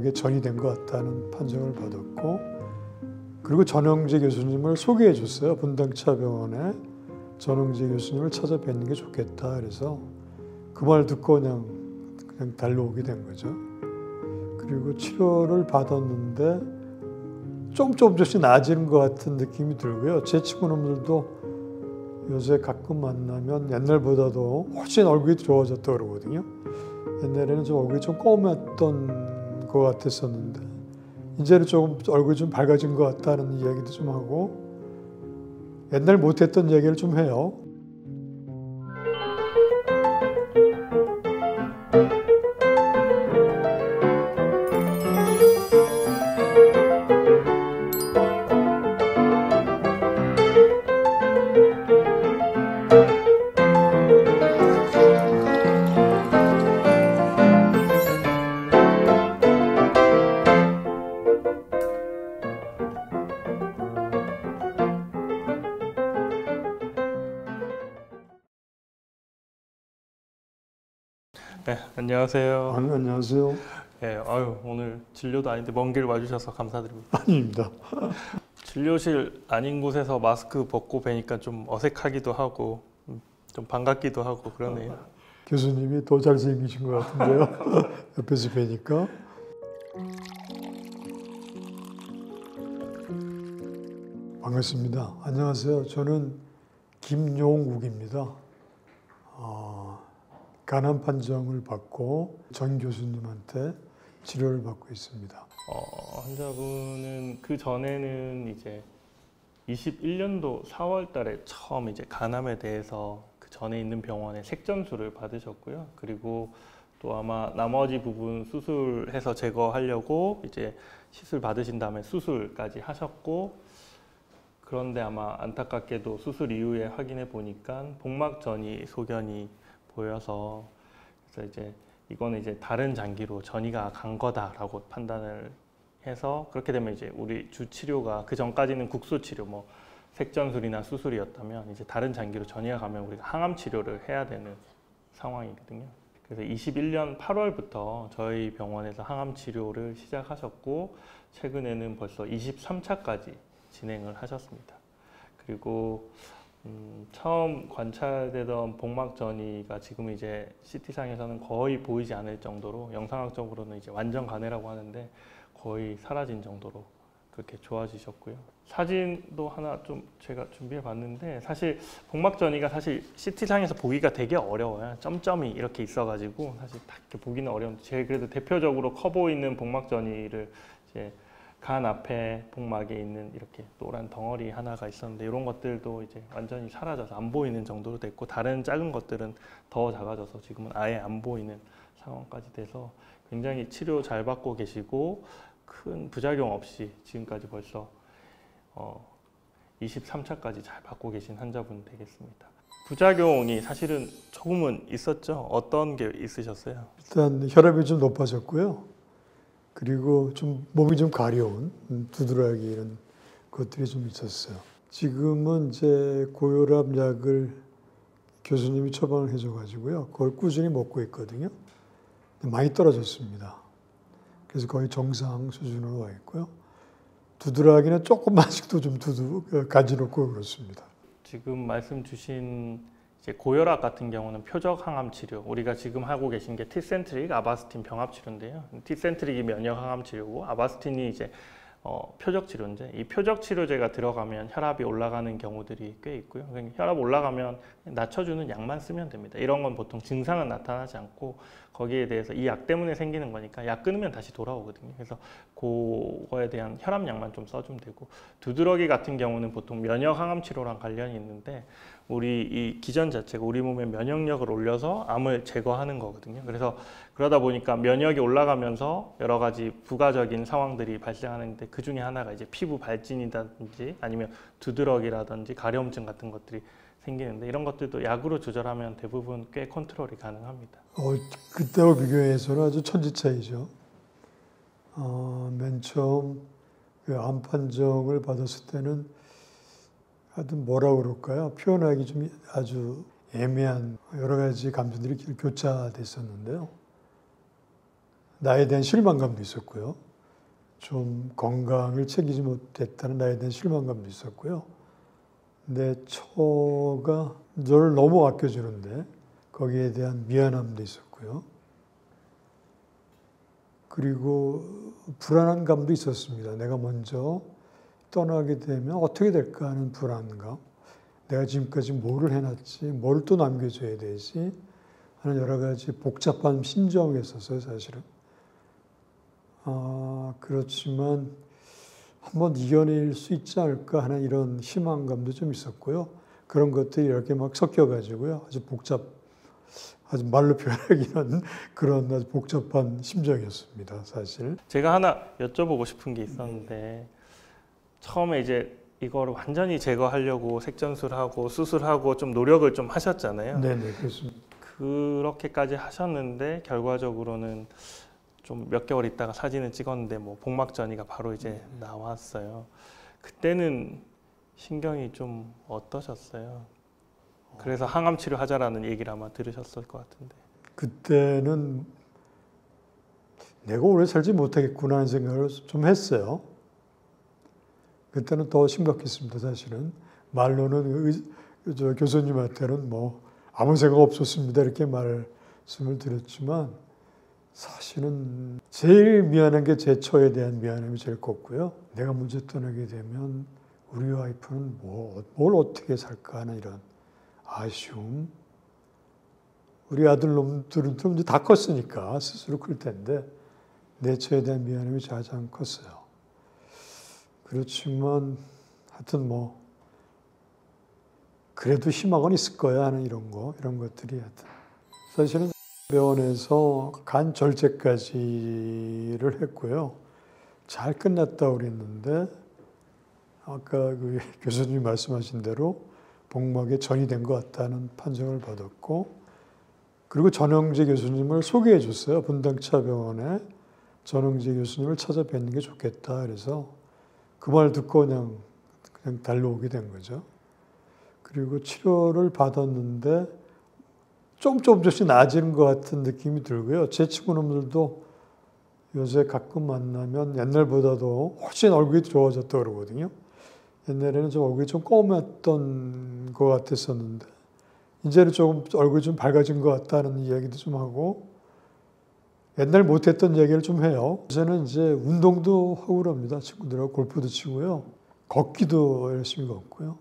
병역에 전이된 것 같다는 판정을 받았고, 그리고 전영재 교수님을 소개해 줬어요. 분당차 병원에 전영재 교수님을 찾아뵙는 게 좋겠다. 그래서 그 말 듣고 그냥 달려오게 된 거죠. 그리고 치료를 받았는데 조금씩 나아지는 것 같은 느낌이 들고요. 제 친구놈들도 요새 가끔 만나면 옛날보다도 훨씬 얼굴이 좋아졌다 그러거든요. 옛날에는 좀 얼굴이 좀 검했던 것 같았었는데 이제는 조금 얼굴이 좀 밝아진 것 같다는 이야기도 좀 하고 옛날 못했던 얘기를 좀 해요. 네, 안녕하세요. 안녕하세요. 네, 오늘 진료도 아닌데 먼 길 와주셔서 감사드립니다. 아닙니다. 진료실 아닌 곳에서 마스크 벗고 뵈니까 좀 어색하기도 하고 좀 반갑기도 하고 그러네요. 교수님이 더 잘생기신 것 같은데요. 옆에서 뵈니까. 반갑습니다. 안녕하세요. 저는 김용욱입니다. 간암 판정을 받고 전 교수님한테 치료를 받고 있습니다. 환자분은 그 전에는 이제 21년도 4월 달에 처음 이제 간암에 대해서 그 전에 있는 병원에 색전수를 받으셨고요. 그리고 또 아마 나머지 부분 수술해서 제거하려고 이제 시술 받으신 다음에 수술까지 하셨고, 그런데 아마 안타깝게도 수술 이후에 확인해 보니까 복막전이 소견이 보여서, 그래서 이제 이거는 이제 다른 장기로 전이가 간 거다라고 판단을 해서, 그렇게 되면 이제 우리 주 치료가 그 전까지는 국소 치료, 뭐 색전술이나 수술이었다면 이제 다른 장기로 전이가 가면 우리가 항암 치료를 해야 되는 상황이거든요. 그래서 21년 8월부터 저희 병원에서 항암 치료를 시작하셨고, 최근에는 벌써 23차까지 진행을 하셨습니다. 그리고 처음 관찰되던 복막전이가 지금 이제 CT상에서는 거의 보이지 않을 정도로, 영상학적으로는 이제 완전 간해라고 하는데 거의 사라진 정도로 그렇게 좋아지셨고요. 사진도 하나 좀 제가 준비해 봤는데, 사실 복막전이가 사실 CT상에서 보기가 되게 어려워요. 점점이 이렇게 있어가지고 사실 딱 이렇게 보기는 어려운데, 제가 그래도 대표적으로 커 보이는 복막전이를 이제 간 앞에 복막에 있는 이렇게 노란 덩어리 하나가 있었는데, 이런 것들도 이제 완전히 사라져서 안 보이는 정도로 됐고, 다른 작은 것들은 더 작아져서 지금은 아예 안 보이는 상황까지 돼서 굉장히 치료 잘 받고 계시고 큰 부작용 없이 지금까지 벌써 23차까지 잘 받고 계신 환자분 되겠습니다. 부작용이 사실은 조금은 있었죠? 어떤 게 있으셨어요? 일단 혈압이 좀 높아졌고요. 그리고 좀 몸이 좀 가려운 두드러기 이런 것들이 좀 있었어요. 지금은 이제 고혈압 약을 교수님이 처방을 해줘가지고요. 그걸 꾸준히 먹고 있거든요. 많이 떨어졌습니다. 그래서 거의 정상 수준으로 와 있고요. 두드러기는 조금 아직도 좀 간지럽고 그렇습니다. 지금 말씀 주신 이제 고혈압 같은 경우는 표적 항암 치료, 우리가 지금 하고 계신 게 티센트릭, 아바스틴 병합 치료인데요. 티센트릭이 면역 항암 치료고 아바스틴이 이제 표적 치료인데, 이 표적 치료제가 들어가면 혈압이 올라가는 경우들이 꽤 있고요. 그러니까 혈압 올라가면 낮춰주는 약만 쓰면 됩니다. 이런 건 보통 증상은 나타나지 않고 거기에 대해서 이 약 때문에 생기는 거니까 약 끊으면 다시 돌아오거든요. 그래서 그거에 대한 혈압약만 좀 써주면 되고, 두드러기 같은 경우는 보통 면역 항암 치료랑 관련이 있는데, 우리 이 기전 자체가 우리 몸의 면역력을 올려서 암을 제거하는 거거든요. 그래서 그러다 보니까 면역이 올라가면서 여러 가지 부가적인 상황들이 발생하는데, 그 중에 하나가 이제 피부 발진이라든지 아니면 두드러기라든지 가려움증 같은 것들이 생기는데, 이런 것들도 약으로 조절하면 대부분 꽤 컨트롤이 가능합니다. 그때와 비교해서는 아주 천지차이죠. 맨 처음 그 암 판정을 받았을 때는 하여튼 뭐라 그럴까요? 표현하기 좀 아주 애매한 여러 가지 감정들이 교차됐었는데요. 나에 대한 실망감도 있었고요. 좀 건강을 챙기지 못했다는 나에 대한 실망감도 있었고요. 내 처가 저를 너무 아껴주는데 거기에 대한 미안함도 있었고요. 그리고 불안한 감도 있었습니다. 내가 먼저 떠나게 되면 어떻게 될까 하는 불안감. 내가 지금까지 뭐를 해놨지, 뭘 또 남겨줘야 되지 하는 여러 가지 복잡한 심정이 있었어요, 사실은. 그렇지만 한번 이겨낼 수 있지 않을까 하는 이런 희망감도 좀 있었고요. 그런 것들이 이렇게 막 섞여가지고요. 아주 말로 표현하기는 그런 아주 복잡한 심정이었습니다, 사실. 제가 하나 여쭤보고 싶은 게 있었는데 처음에 이제 이거를 완전히 제거하려고 색전술하고 수술하고 좀 노력을 좀 하셨잖아요. 네네, 그렇습니다. 그렇게까지 하셨는데 결과적으로는 좀 몇 개월 있다가 사진을 찍었는데 뭐 복막전이가 바로 이제 나왔어요. 그때는 신경이 좀 어떠셨어요? 그래서 항암 치료하자라는 얘기를 아마 들으셨을 것 같은데. 그때는 내가 오래 살지 못하겠구나 하는 생각을 좀 했어요. 그때는 더 심각했습니다, 사실은. 말로는 저 교수님한테는 뭐 아무 생각 없었습니다 이렇게 말씀을 드렸지만 사실은 제일 미안한 게 제 처에 대한 미안함이 제일 컸고요. 내가 먼저 떠나게 되면 우리 와이프는 뭘 어떻게 살까 하는 이런 아쉬움. 우리 아들놈들은 좀 이제 다 컸으니까 스스로 클 텐데 내 처에 대한 미안함이 가장 컸어요. 그렇지만 하여튼 뭐 그래도 희망은 있을 거야 하는 이런 것들이 하여튼 사실은 병원에서 간 절제까지를 했고요. 잘 끝났다고 그랬는데 아까 그 교수님이 말씀하신 대로 복막에 전이 된 것 같다는 판정을 받았고 그리고 전영재 교수님을 소개해 줬어요. 분당차병원에 전영재 교수님을 찾아뵙는 게 좋겠다. 그래서 그 말 듣고 그냥 달려오게 된 거죠. 그리고 치료를 받았는데 조금씩 나아지는 것 같은 느낌이 들고요. 제 친구놈들도 요새 가끔 만나면 옛날보다도 훨씬 얼굴이 좋아졌다고 그러거든요. 옛날에는 좀 얼굴이 좀 검었던 것 같았었는데 이제는 조금 얼굴이 좀 밝아진 것 같다는 이야기도 좀 하고 옛날 못했던 얘기를 좀 해요. 요새는 이제 운동도 하고 그럽니다. 친구들하고 골프도 치고요. 걷기도 열심히 걷고요.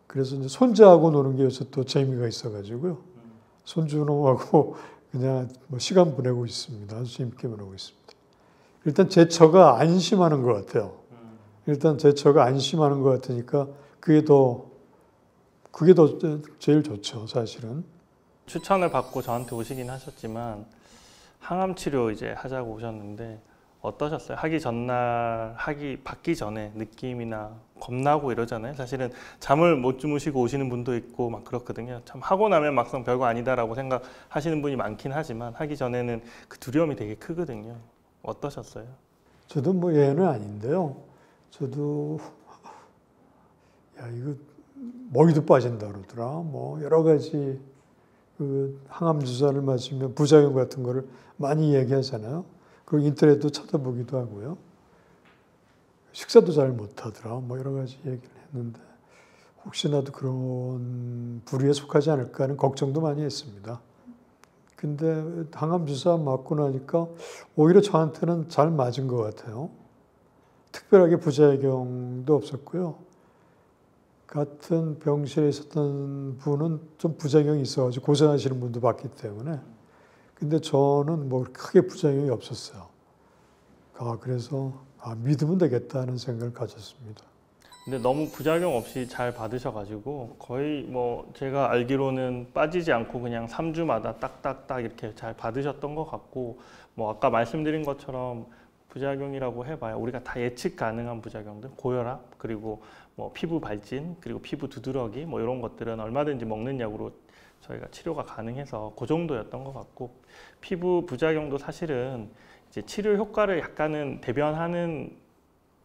그래서 이제 손자하고 노는 게 요새 또 재미가 있어가지고요. 손주놈하고 그냥 뭐 시간 보내고 있습니다. 아주 재밌게 보내고 있습니다. 일단 제 처가 안심하는 것 같아요. 일단 제 처가 안심하는 것 같으니까 그게 더 제일 좋죠, 사실은. 추천을 받고 저한테 오시긴 하셨지만 항암 치료 이제 하자고 오셨는데 어떠셨어요? 받기 전에 느낌이나 겁나고 이러잖아요. 사실은 잠을 못 주무시고 오시는 분도 있고 막 그렇거든요. 참 하고 나면 막상 별거 아니다라고 생각하시는 분이 많긴 하지만 하기 전에는 그 두려움이 되게 크거든요. 어떠셨어요? 저도 뭐 예는 아닌데요. 저도 이거 먹이도 빠진다 그러더라. 뭐 여러 가지 그 항암 주사를 맞으면 부작용 같은 거를 많이 얘기하잖아요. 그리고 인터넷도 찾아보기도 하고요. 식사도 잘 못하더라. 뭐 여러 가지 얘기를 했는데 혹시나도 그런 부류에 속하지 않을까 하는 걱정도 많이 했습니다. 근데 항암 주사 맞고 나니까 오히려 저한테는 잘 맞은 것 같아요. 특별하게 부작용도 없었고요. 같은 병실에 있었던 분은 좀 부작용이 있어가지고 고생하시는 분도 봤기 때문에 근데 저는 뭐 크게 부작용이 없었어요. 그래서 믿으면 되겠다는 생각을 가졌습니다. 근데 너무 부작용 없이 잘 받으셔가지고 거의 뭐 제가 알기로는 빠지지 않고 그냥 3주마다 딱딱딱 이렇게 잘 받으셨던 것 같고 뭐 아까 말씀드린 것처럼 부작용이라고 해봐야 우리가 다 예측 가능한 부작용들, 고혈압 그리고 뭐 피부 발진 그리고 피부 두드러기 뭐 이런 것들은 얼마든지 먹는 약으로 저희가 치료가 가능해서 그 정도였던 것 같고 피부 부작용도 사실은 이제 치료 효과를 약간은 대변하는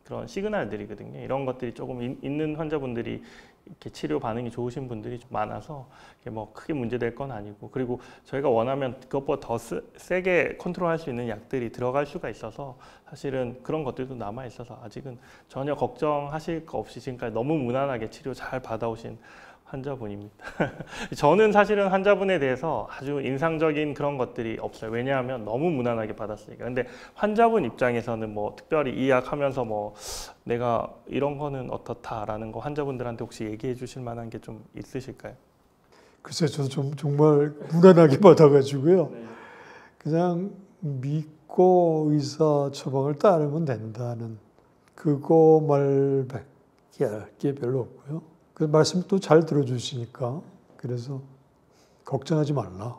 그런 시그널들이거든요. 이런 것들이 조금 있는 환자분들이 이렇게 치료 반응이 좋으신 분들이 좀 많아서 이게 뭐 크게 문제될 건 아니고, 그리고 저희가 원하면 그것보다 더 세게 컨트롤할 수 있는 약들이 들어갈 수가 있어서 사실은 그런 것들도 남아 있어서 아직은 전혀 걱정하실 거 없이 지금까지 너무 무난하게 치료 잘 받아오신 환자분입니다. 저는 사실은 환자분에 대해서 아주 인상적인 그런 것들이 없어요. 왜냐하면 너무 무난하게 받았으니까. 근데 환자분 입장에서는 뭐 특별히 이 약 하면서 뭐 내가 이런 거는 어떻다라는 거 환자분들한테 혹시 얘기해 주실 만한 게 좀 있으실까요? 글쎄, 저도 정말 무난하게 받아가지고요. 그냥 믿고 의사 처방을 따르면 된다는 그거 말밖에 할 게 별로 없고요. 그 말씀 또 잘 들어주시니까 그래서 걱정하지 말라.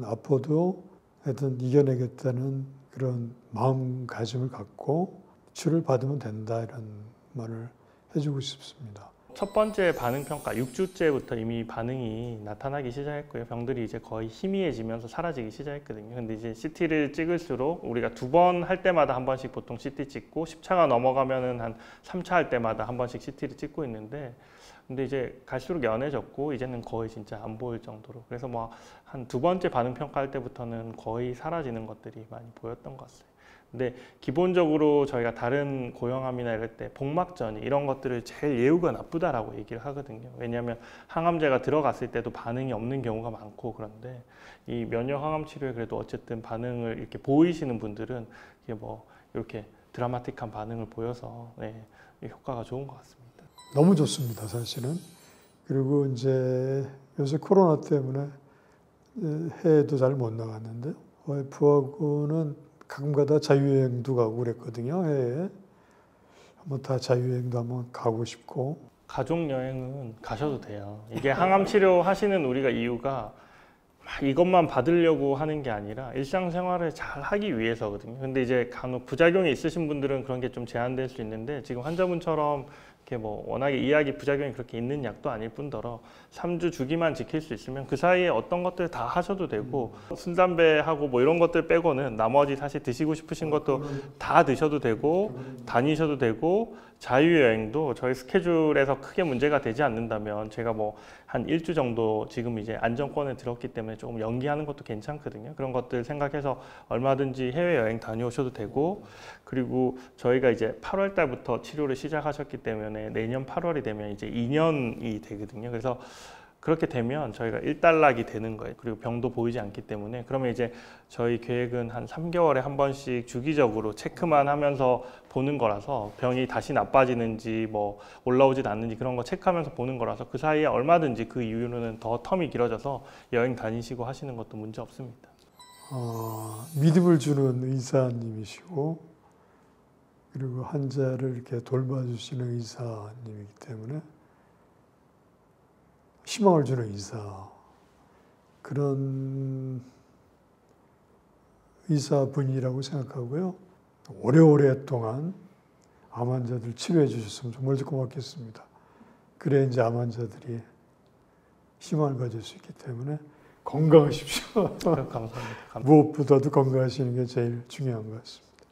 아파도 하여튼 이겨내겠다는 그런 마음가짐을 갖고 치료를 받으면 된다 이런 말을 해주고 싶습니다. 첫 번째 반응 평가 6주째부터 이미 반응이 나타나기 시작했고요. 병들이 이제 거의 희미해지면서 사라지기 시작했거든요. 근데 이제 CT를 찍을수록 우리가 2번 할 때마다 한 번씩 보통 CT 찍고 10차가 넘어가면은 한 3차 할 때마다 한 번씩 CT를 찍고 있는데, 근데 이제 갈수록 연해졌고 이제는 거의 진짜 안 보일 정도로, 그래서 뭐 한 2번째 반응 평가할 때부터는 거의 사라지는 것들이 많이 보였던 것 같아요. 근데 기본적으로 저희가 다른 고형암이나 이럴 때 복막전이 이런 것들을 제일 예후가 나쁘다라고 얘기를 하거든요. 왜냐하면 항암제가 들어갔을 때도 반응이 없는 경우가 많고, 그런데 이 면역 항암 치료에 그래도 어쨌든 반응을 이렇게 보이시는 분들은 이게 뭐 이렇게 드라마틱한 반응을 보여서 효과가 좋은 것 같습니다. 너무 좋습니다, 사실은. 그리고 이제 요새 코로나 때문에 해외도 잘 못 나갔는데 와이프하고는 가끔가다 자유여행도 가고 그랬거든요. 해외에. 한번 다 자유여행도 한번 가고 싶고. 가족 여행은 가셔도 돼요. 이게 항암 치료 하시는 우리가 이유가 막 이것만 받으려고 하는 게 아니라 일상생활을 잘 하기 위해서거든요. 근데 이제 간혹 부작용이 있으신 분들은 그런 게 좀 제한될 수 있는데, 지금 환자분처럼 이렇게 뭐 워낙에 이 약이 부작용이 그렇게 있는 약도 아닐 뿐더러 3주 주기만 지킬 수 있으면 그 사이에 어떤 것들 다 하셔도 되고, 술, 담배하고 뭐 이런 것들 빼고는 나머지 사실 드시고 싶으신 것도 다 드셔도 되고 다니셔도 되고, 자유여행도 저희 스케줄에서 크게 문제가 되지 않는다면 제가 뭐 한 1주 정도 지금 이제 안정권에 들었기 때문에 조금 연기하는 것도 괜찮거든요. 그런 것들 생각해서 얼마든지 해외여행 다녀오셔도 되고, 그리고 저희가 이제 8월 달부터 치료를 시작하셨기 때문에 내년 8월이 되면 이제 2년이 되거든요. 그래서 그렇게 되면 저희가 일단락이 되는 거예요. 그리고 병도 보이지 않기 때문에, 그러면 이제 저희 계획은 한 3개월에 한 번씩 주기적으로 체크만 하면서 보는 거라서, 병이 다시 나빠지는지 뭐 올라오진 않는지 그런 거 체크하면서 보는 거라서 그 사이에 얼마든지 그 이후로는 더 텀이 길어져서 여행 다니시고 하시는 것도 문제 없습니다. 믿음을 주는 의사님이시고, 그리고 환자를 이렇게 돌봐주시는 의사님이기 때문에 희망을 주는 의사, 그런 의사분이라고 생각하고요. 오래오랫동안 암 환자들 치료해 주셨으면 정말 고맙겠습니다. 그래 이제 암 환자들이 희망을 가질 수 있기 때문에 건강하십시오. 감사합니다. 무엇보다도 건강하시는 게 제일 중요한 것 같습니다.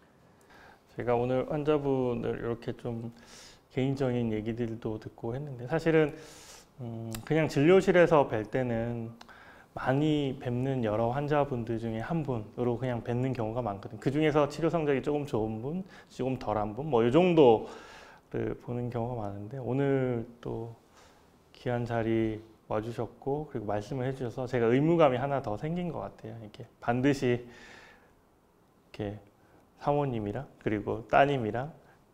제가 오늘 환자분을 이렇게 좀 개인적인 얘기들도 듣고 했는데, 사실은 그냥 진료실에서 뵐 때는 많이 뵙는 여러 환자분들 중에 한 분으로 그냥 뵙는 경우가 많거든요. 그 중에서 치료 성적이 조금 좋은 분, 조금 덜한 분, 뭐 이 정도를 보는 경우가 많은데, 오늘 또 귀한 자리 와주셨고 그리고 말씀을 해주셔서 제가 의무감이 하나 더 생긴 것 같아요. 이렇게 반드시 이렇게 사모님이랑 그리고 따님이랑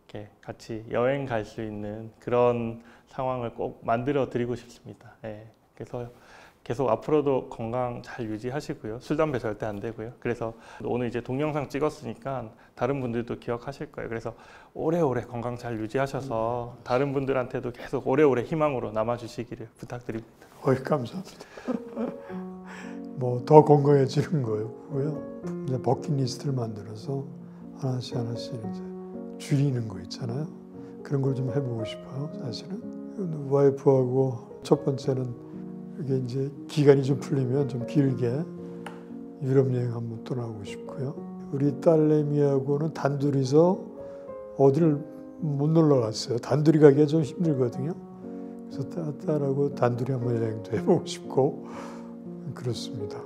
이렇게 같이 여행 갈 수 있는 그런 상황을 꼭 만들어 드리고 싶습니다. 그래서 계속 앞으로도 건강 잘 유지하시고요. 술, 담배 절대 안 되고요. 그래서 오늘 이제 동영상 찍었으니까 다른 분들도 기억하실 거예요. 그래서 오래오래 건강 잘 유지하셔서 다른 분들한테도 계속 오래오래 희망으로 남아주시기를 부탁드립니다. 감사합니다. 뭐 더 건강해지는 거고요. 이제 버킷리스트를 만들어서 하나씩 이제 줄이는 거 있잖아요. 그런 걸 좀 해보고 싶어요, 사실은. 와이프하고 첫 번째는 이게 이제 기간이 좀 풀리면 좀 길게 유럽 여행 한번 떠나고 싶고요. 우리 딸내미하고는 단둘이서 어디를 못 놀러 갔어요. 단둘이 가기가 좀 힘들거든요. 그래서 딸하고 단둘이 한번 여행도 해보고 싶고 그렇습니다.